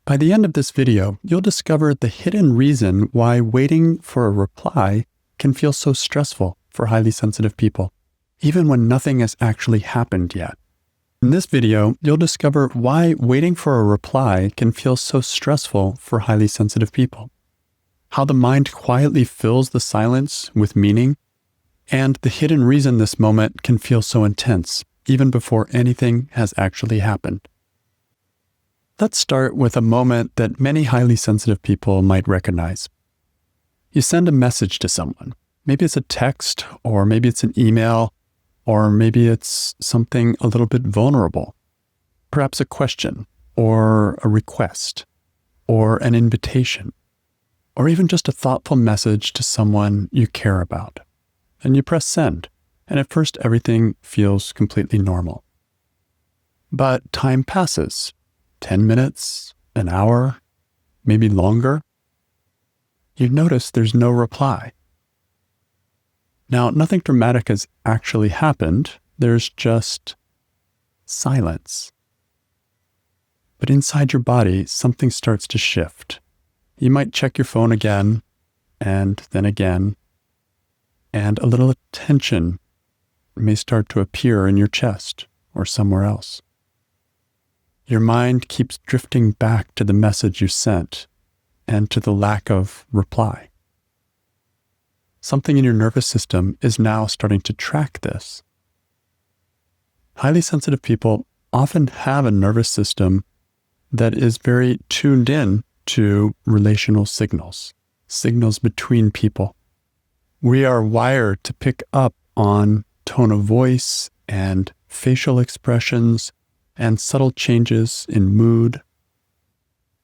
By the end of this video, you'll discover the hidden reason why waiting for a reply can feel so stressful for highly sensitive people, even when nothing has actually happened yet. In this video, you'll discover why waiting for a reply can feel so stressful for highly sensitive people, how the mind quietly fills the silence with meaning, and the hidden reason this moment can feel so intense, even before anything has actually happened. Let's start with a moment that many highly sensitive people might recognize. You send a message to someone. Maybe it's a text, or maybe it's an email, or maybe it's something a little bit vulnerable. Perhaps a question, or a request, or an invitation, or even just a thoughtful message to someone you care about. And you press send, and at first everything feels completely normal. But time passes, 10 minutes, an hour, maybe longer. You notice there's no reply. Now, nothing dramatic has actually happened. There's just silence. But inside your body, something starts to shift. You might check your phone again, and then again, and a little tension may start to appear in your chest or somewhere else. Your mind keeps drifting back to the message you sent and to the lack of reply. Something in your nervous system is now starting to track this. Highly sensitive people often have a nervous system that is very tuned in to relational signals, signals between people. We are wired to pick up on tone of voice and facial expressions and subtle changes in mood.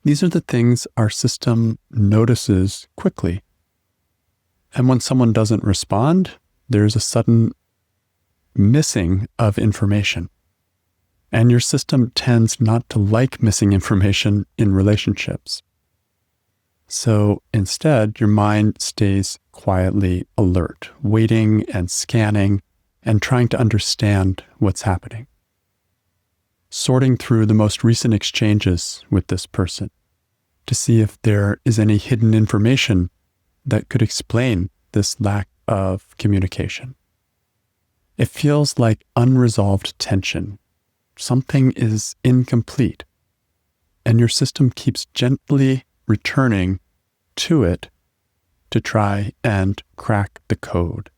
These are the things our system notices quickly. And when someone doesn't respond, there's a sudden missing of information. And your system tends not to like missing information in relationships. So instead, your mind stays quietly alert, waiting and scanning and trying to understand what's happening. Sorting through the most recent exchanges with this person to see if there is any hidden information that could explain this lack of communication. It feels like unresolved tension. Something is incomplete, and your system keeps gently returning to it to try and crack the code.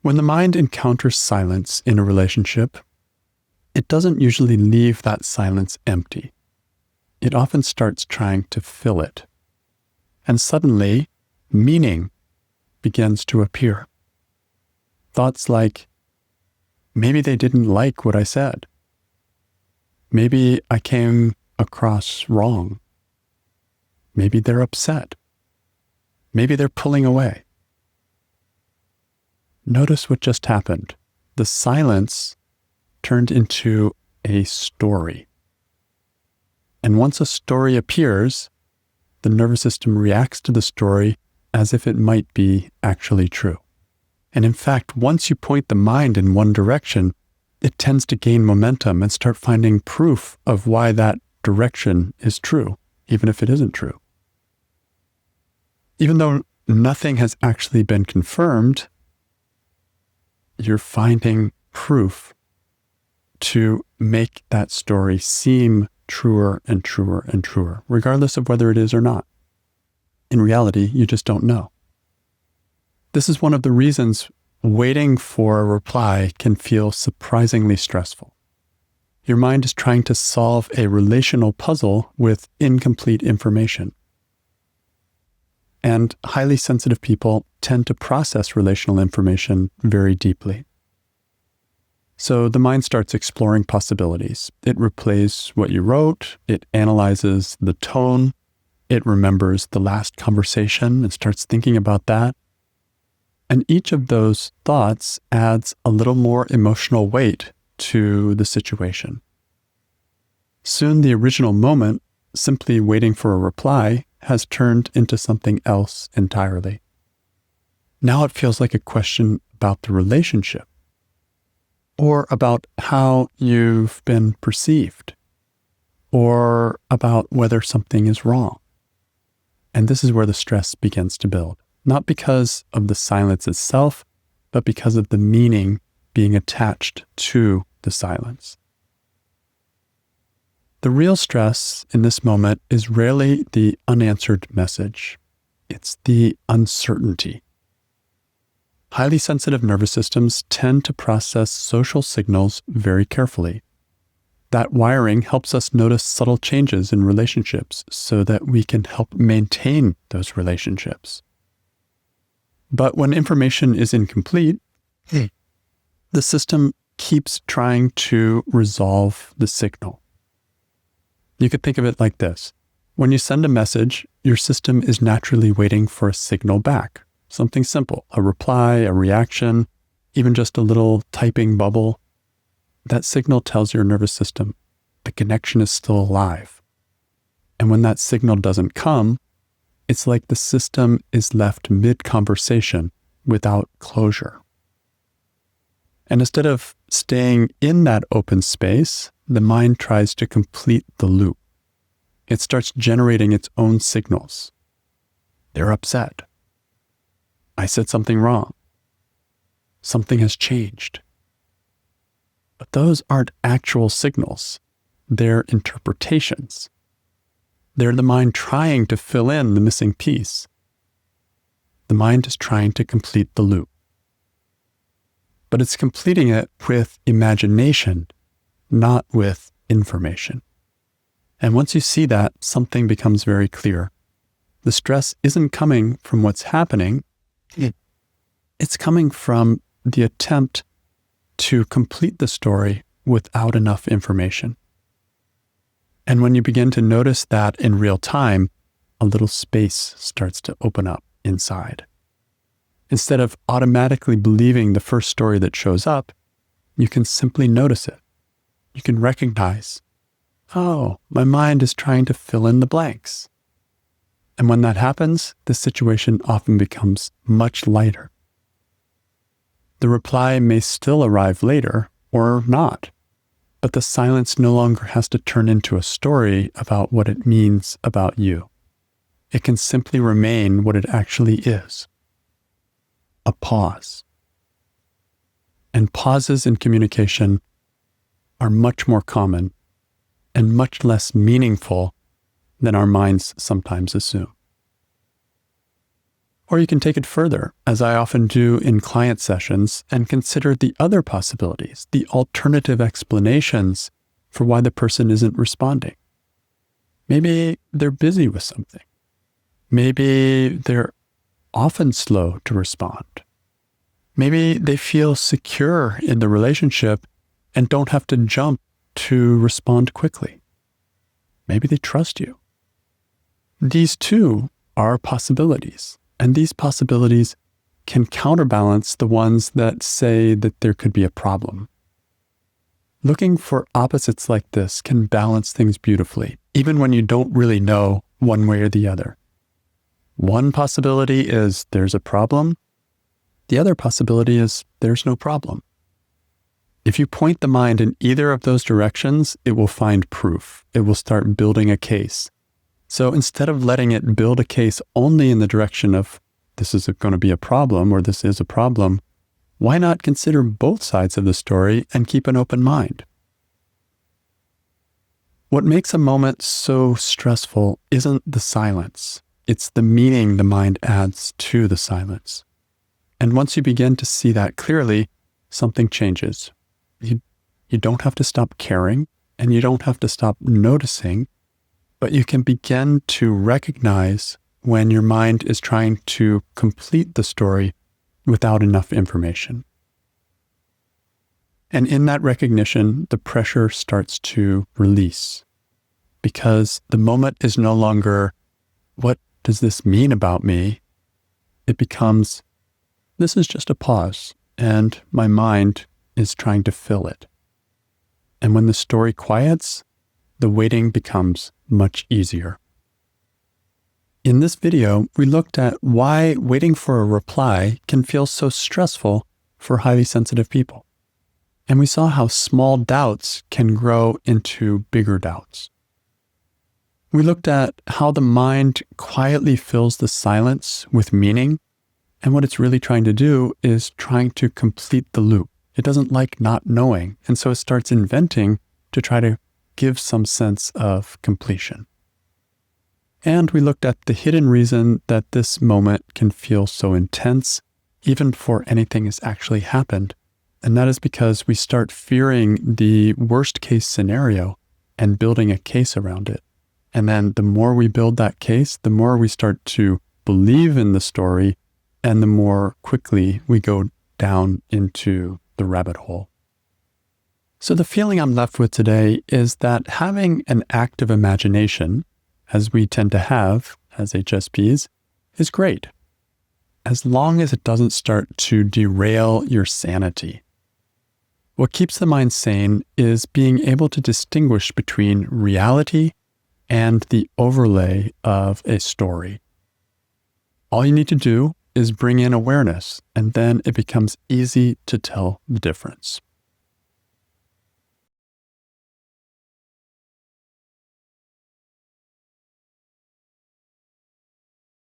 When the mind encounters silence in a relationship, it doesn't usually leave that silence empty. It often starts trying to fill it. And suddenly, meaning begins to appear. Thoughts like, maybe they didn't like what I said. Maybe I came across wrong. Maybe they're upset. Maybe they're pulling away. Notice what just happened. The silence turned into a story. And once a story appears, the nervous system reacts to the story as if it might be actually true. And in fact, once you point the mind in one direction, it tends to gain momentum and start finding proof of why that direction is true, even if it isn't true. Even though nothing has actually been confirmed, you're finding proof to make that story seem truer and truer and truer, regardless of whether it is or not. In reality, you just don't know. This is one of the reasons waiting for a reply can feel surprisingly stressful. Your mind is trying to solve a relational puzzle with incomplete information. And highly sensitive people tend to process relational information very deeply. So the mind starts exploring possibilities. It replays what you wrote, it analyzes the tone, it remembers the last conversation and starts thinking about that. And each of those thoughts adds a little more emotional weight to the situation. Soon the original moment, simply waiting for a reply, has turned into something else entirely. Now it feels like a question about the relationship, or about how you've been perceived, or or about whether something is wrong. And this is where the stress begins to build, not because of the silence itself, but because of the meaning being attached to the silence. The real stress in this moment is rarely the unanswered message. It's the uncertainty. Highly sensitive nervous systems tend to process social signals very carefully. That wiring helps us notice subtle changes in relationships so that we can help maintain those relationships. But when information is incomplete, the system keeps trying to resolve the signal. You could think of it like this. When you send a message, your system is naturally waiting for a signal back. Something simple, a reply, a reaction, even just a little typing bubble. That signal tells your nervous system the connection is still alive. And when that signal doesn't come, it's like the system is left mid-conversation without closure. And instead of staying in that open space, the mind tries to complete the loop. It starts generating its own signals. They're upset. I said something wrong. Something has changed. But those aren't actual signals. They're interpretations. They're the mind trying to fill in the missing piece. The mind is trying to complete the loop. But it's completing it with imagination, not with information. And once you see that, something becomes very clear. The stress isn't coming from what's happening. It's coming from the attempt to complete the story without enough information. And when you begin to notice that in real time, a little space starts to open up inside. Instead of automatically believing the first story that shows up, you can simply notice it. You can recognize, oh, my mind is trying to fill in the blanks. And when that happens, the situation often becomes much lighter. The reply may still arrive later or not, but the silence no longer has to turn into a story about what it means about you. It can simply remain what it actually is. A pause. And pauses in communication are much more common and much less meaningful than our minds sometimes assume. Or you can take it further, as I often do in client sessions, and consider the other possibilities, the alternative explanations for why the person isn't responding. Maybe they're busy with something. Maybe they're often slow to respond. Maybe they feel secure in the relationship and don't have to jump to respond quickly. Maybe they trust you. These too are possibilities, and these possibilities can counterbalance the ones that say that there could be a problem. Looking for opposites like this can balance things beautifully, even when you don't really know one way or the other. One possibility is there's a problem. The other possibility is there's no problem. If you point the mind in either of those directions, it will find proof. It will start building a case. So instead of letting it build a case only in the direction of this is going to be a problem or this is a problem, why not consider both sides of the story and keep an open mind? What makes a moment so stressful isn't the silence. It's the meaning the mind adds to the silence. And once you begin to see that clearly, something changes. You don't have to stop caring and you don't have to stop noticing, but you can begin to recognize when your mind is trying to complete the story without enough information. And in that recognition, the pressure starts to release because the moment is no longer, what does this mean about me? It becomes, this is just a pause and my mind is trying to fill it. And when the story quiets, the waiting becomes much easier. In this video, we looked at why waiting for a reply can feel so stressful for highly sensitive people. And we saw how small doubts can grow into bigger doubts. We looked at how the mind quietly fills the silence with meaning, and what it's really trying to do is trying to complete the loop. It doesn't like not knowing, and so it starts inventing to try to give some sense of completion. And we looked at the hidden reason that this moment can feel so intense, even before anything has actually happened. And that is because we start fearing the worst case scenario and building a case around it. And then the more we build that case, the more we start to believe in the story, and the more quickly we go down into the rabbit hole. So the feeling I'm left with today is that having an active imagination, as we tend to have as HSPs, is great, as long as it doesn't start to derail your sanity. What keeps the mind sane is being able to distinguish between reality and the overlay of a story. All you need to do is bring in awareness, and then it becomes easy to tell the difference.